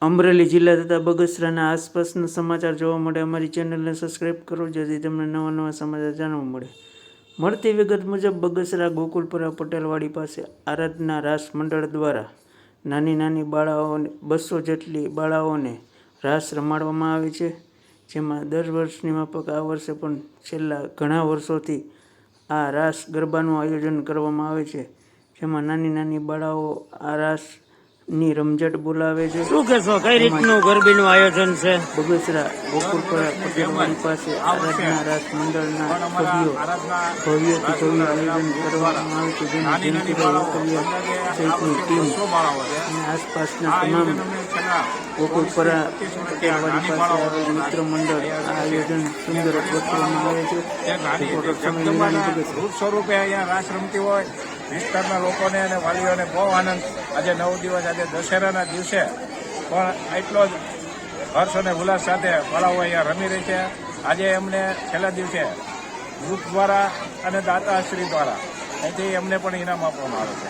અમરેલી જિલ્લા તથા બગસરાના આસપાસના સમાચાર જોવા માટે અમારી ચેનલને સબસ્ક્રાઈબ કરો, જેથી તમને નવા નવા સમાચાર જાણવા મળે. મળતી વિગત મુજબ બગસરા ગોકુલપુરા પટેલવાડી પાસે આરાધના રાસ મંડળ દ્વારા નાની નાની બાળાઓને 200 જેટલી બાળાઓને રાસ રમાડવામાં આવે છે. જેમાં દર વર્ષની માફક આ વર્ષે પણ છેલ્લા ઘણા વર્ષોથી આ રાસ ગરબાનું આયોજન કરવામાં આવે છે. જેમાં નાની નાની બાળાઓ આ રાસની રમઝટ બોલાવે છે. શું કહેશો, કઈ રીતનું ગરબીનું આયોજન છે? બગસરા ગોકુલપુરા પટેલવાડી પાસે આરાધના રાસ મંડળના સભ્યો ભવ્યથી ભવ્ય આયોજન કરવામાં આવે છે. જેમાં જયંતિભાઈ વકલિયા સહિતની ટીમ અને આસપાસના તમામ ગોકુલપુરા પટેલવાડી પાસે આવેલ મિત્ર મંડળ આ આયોજન સુંદર ગોઠવવામાં આવે છે. સ્વરૂપે અહીંયા રાસ રમતી હોય વિસ્તારના લોકોને અને વાલીઓને બહુ આનંદ. આજે 9 દિવસ, આજે દશેરાના દિવસે પણ એટલો જ હર્ષ અને ઉલ્લાસ સાથે બાળાઓ અહીંયા રમી રહી છે. આજે એમને છેલ્લા દિવસે ગ્રુપ દ્વારા અને દાતાશ્રી દ્વારા અહીંથી એમને પણ ઇનામ આપવામાં આવે છે.